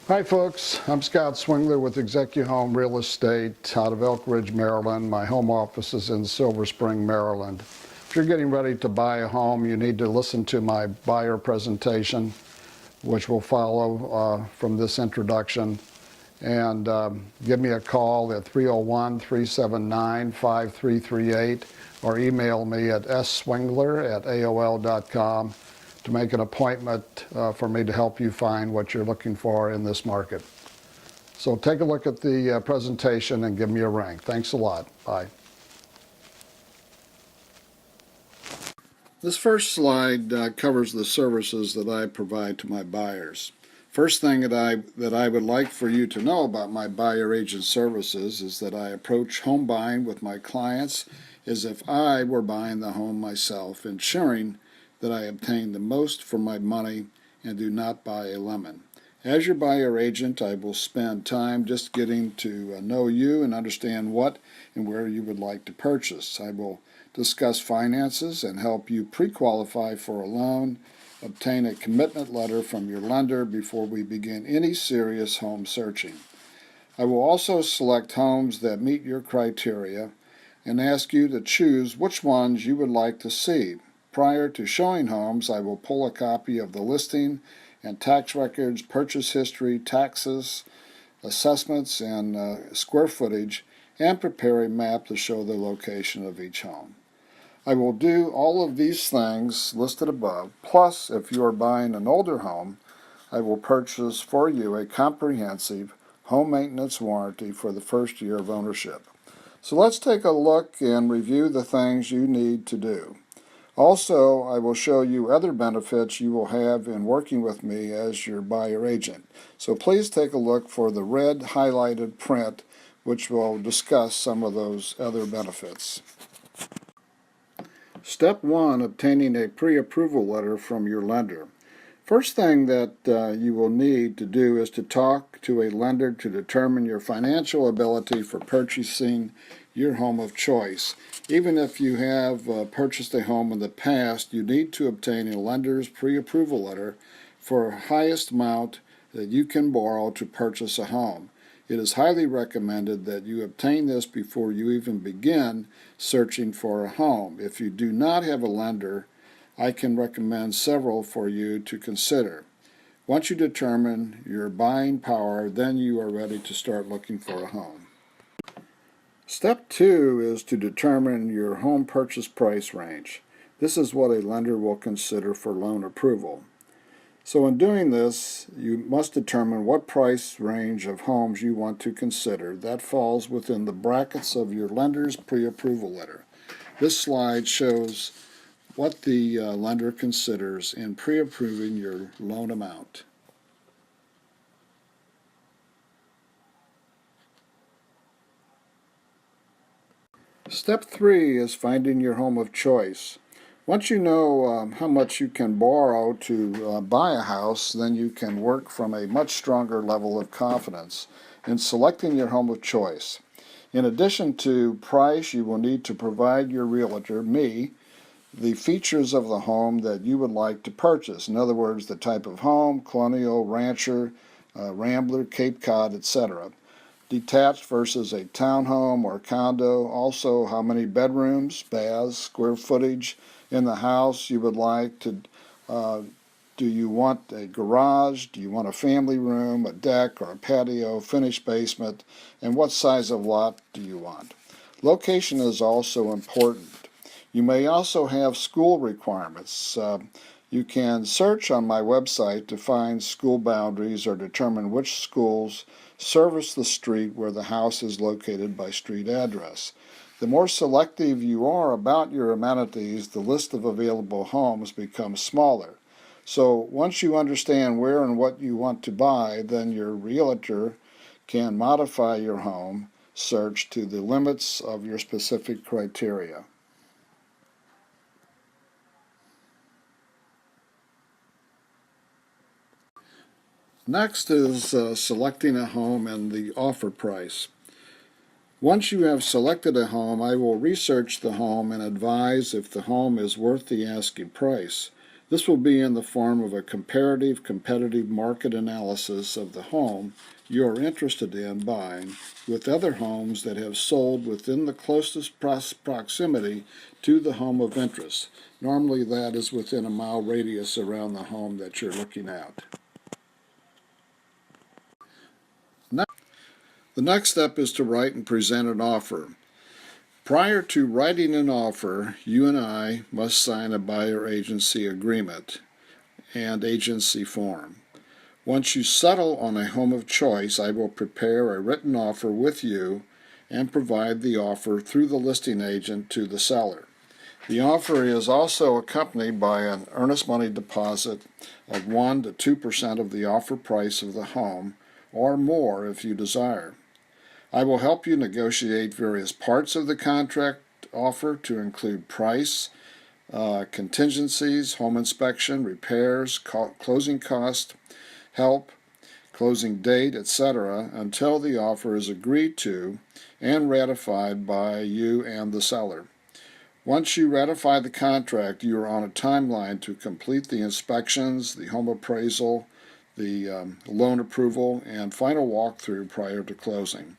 Hi folks, I'm Scott Swingler with ExecuHome Real Estate out of Elk Ridge, Maryland. My home office is in Silver Spring, Maryland. If you're getting ready to buy a home, you need to listen to my buyer presentation, which will follow from this introduction. And give me a call at 301-379-5338 or email me at swingler@aol.com to make an appointment for me to help you find what you're looking for in this market. So take a look at the presentation and give me a ring. Thanks a lot. Bye. This first slide covers the services that I provide to my buyers. First thing that I would like for you to know about my buyer agent services is that I approach home buying with my clients as if I were buying the home myself, ensuring that I obtain the most for my money and do not buy a lemon. As your buyer agent, I will spend time just getting to know you and understand what and where you would like to purchase. I will discuss finances and help you pre-qualify for a loan, obtain a commitment letter from your lender before we begin any serious home searching. I will also select homes that meet your criteria and ask you to choose which ones you would like to see. Prior to showing homes, I will pull a copy of the listing and tax records, purchase history, taxes, assessments, and square footage, and prepare a map to show the location of each home. I will do all of these things listed above, plus if you are buying an older home, I will purchase for you a comprehensive home maintenance warranty for the first year of ownership. So let's take a look and review the things you need to do. Also, I will show you other benefits you will have in working with me as your buyer agent. So please take a look for the red highlighted print, which will discuss some of those other benefits. Step 1, obtaining a pre-approval letter from your lender. First thing that you will need to do is to talk to a lender to determine your financial ability for purchasing your home of choice. Even if you have purchased a home in the past, you need to obtain a lender's pre-approval letter for the highest amount that you can borrow to purchase a home. It is highly recommended that you obtain this before you even begin searching for a home. If you do not have a lender, I can recommend several for you to consider. Once you determine your buying power, then you are ready to start looking for a home. Step 2 is to determine your home purchase price range. This is what a lender will consider for loan approval. So in doing this, you must determine what price range of homes you want to consider. That falls within the brackets of your lender's pre-approval letter. This slide shows what the lender considers in pre-approving your loan amount. Step 3 is finding your home of choice. Once you know how much you can borrow to buy a house, then you can work from a much stronger level of confidence in selecting your home of choice. In addition to price, you will need to provide your realtor, me, the features of the home that you would like to purchase. In other words, the type of home, colonial, rancher, rambler, Cape Cod, etc. Detached versus a townhome or condo. Also, how many bedrooms, baths, square footage in the house you would like to. Do you want a garage? Do you want a family room, a deck, or a patio, finished basement? And what size of lot do you want? Location is also important. You may also have school requirements. You can search on my website to find school boundaries or determine which schools service the street where the house is located by street address. The more selective you are about your amenities, the list of available homes becomes smaller. So once you understand where and what you want to buy, then your realtor can modify your home search to the limits of your specific criteria. Next is selecting a home and the offer price. Once you have selected a home, I will research the home and advise if the home is worth the asking price. This will be in the form of a comparative competitive market analysis of the home you are interested in buying with other homes that have sold within the closest proximity to the home of interest. Normally that is within a mile radius around the home that you're looking at. The next step is to write and present an offer. Prior to writing an offer, you and I must sign a buyer agency agreement and agency form. Once you settle on a home of choice, I will prepare a written offer with you and provide the offer through the listing agent to the seller. The offer is also accompanied by an earnest money deposit of 1 to 2% of the offer price of the home, or more if you desire. I will help you negotiate various parts of the contract offer to include price, contingencies, home inspection, repairs, closing cost, help, closing date, etc., until the offer is agreed to and ratified by you and the seller. Once you ratify the contract, you are on a timeline to complete the inspections, the home appraisal, the loan approval, and final walkthrough prior to closing.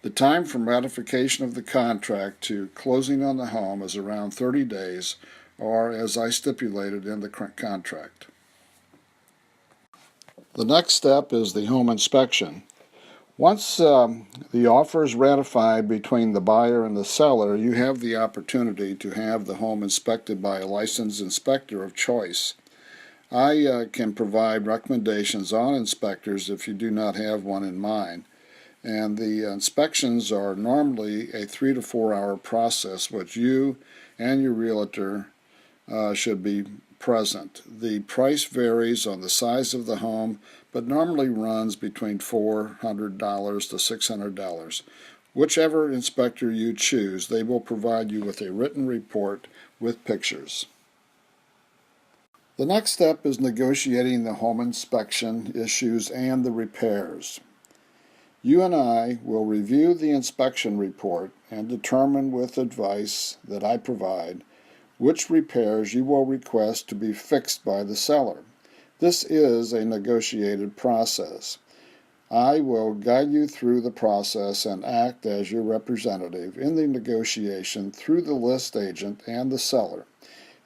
The time from ratification of the contract to closing on the home is around 30 days, or as I stipulated in the contract. The next step is the home inspection. Once the offer is ratified between the buyer and the seller, you have the opportunity to have the home inspected by a licensed inspector of choice. I can provide recommendations on inspectors if you do not have one in mind. And the inspections are normally a 3 to 4 hour process, which you and your realtor should be present. The price varies on the size of the home, but normally runs between $400 to $600. Whichever inspector you choose, they will provide you with a written report with pictures. The next step is negotiating the home inspection issues and the repairs. You and I will review the inspection report and determine with advice that I provide which repairs you will request to be fixed by the seller. This is a negotiated process. I will guide you through the process and act as your representative in the negotiation through the list agent and the seller.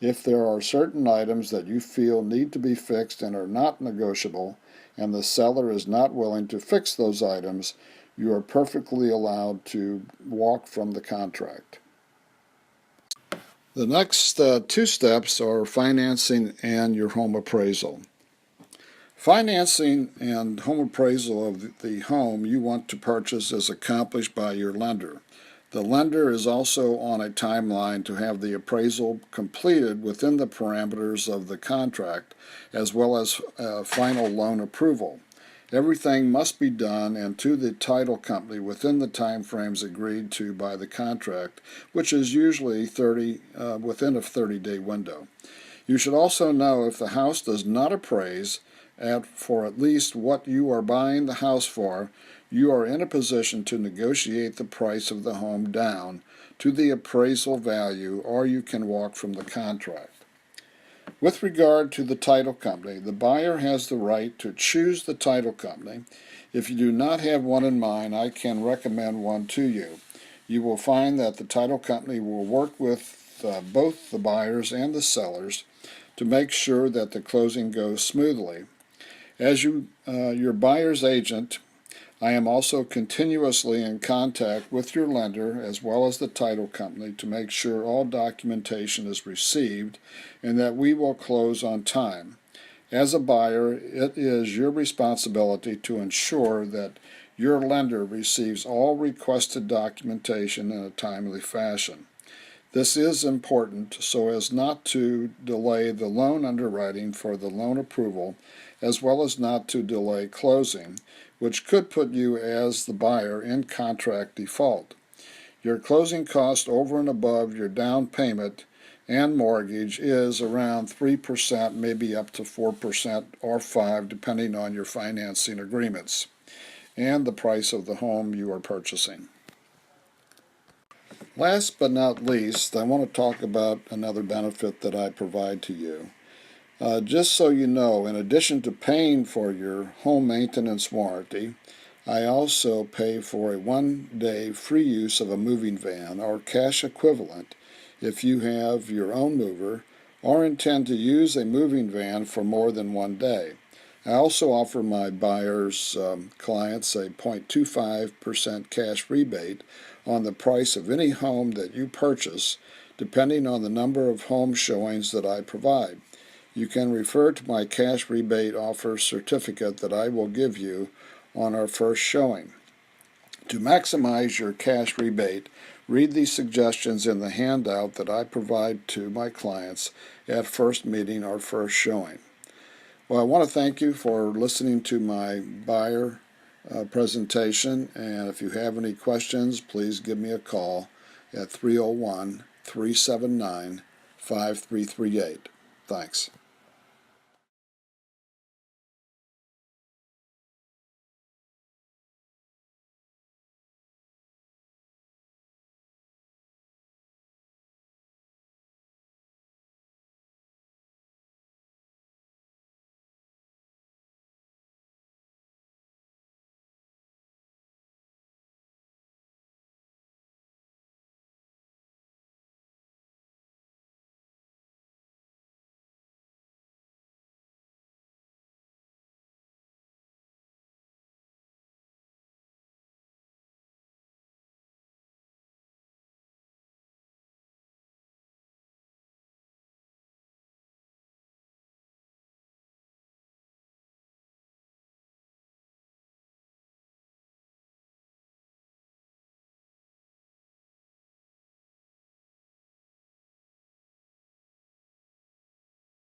If there are certain items that you feel need to be fixed and are not negotiable, and the seller is not willing to fix those items, you are perfectly allowed to walk from the contract. The next two steps are financing and your home appraisal. Financing and home appraisal of the home you want to purchase is accomplished by your lender. The lender is also on a timeline to have the appraisal completed within the parameters of the contract, as well as final loan approval. Everything must be done and to the title company within the time frames agreed to by the contract, which is usually within a 30-day window. You should also know if the house does not appraise for at least what you are buying the house for, you are in a position to negotiate the price of the home down to the appraisal value, or you can walk from the contract. With regard to the title company, the buyer has the right to choose the title company. If you do not have one in mind, I can recommend one to you. You will find that the title company will work with both the buyers and the sellers to make sure that the closing goes smoothly. As your buyer's agent, I am also continuously in contact with your lender as well as the title company to make sure all documentation is received and that we will close on time. As a buyer, it is your responsibility to ensure that your lender receives all requested documentation in a timely fashion. This is important so as not to delay the loan underwriting for the loan approval, as well as not to delay closing, which could put you as the buyer in contract default. Your closing cost over and above your down payment and mortgage is around 3%, maybe up to 4% or 5%, depending on your financing agreements and the price of the home you are purchasing. Last but not least, I want to talk about another benefit that I provide to you. Just so you know, in addition to paying for your home maintenance warranty, I also pay for a 1-day free use of a moving van or cash equivalent if you have your own mover or intend to use a moving van for more than 1 day. I also offer my buyers clients a 0.25% cash rebate on the price of any home that you purchase, depending on the number of home showings that I provide. You can refer to my cash rebate offer certificate that I will give you on our first showing. To maximize your cash rebate, read the suggestions in the handout that I provide to my clients at first meeting or first showing. Well, I want to thank you for listening to my buyer presentation, and if you have any questions, please give me a call at 301-379-5338. Thanks.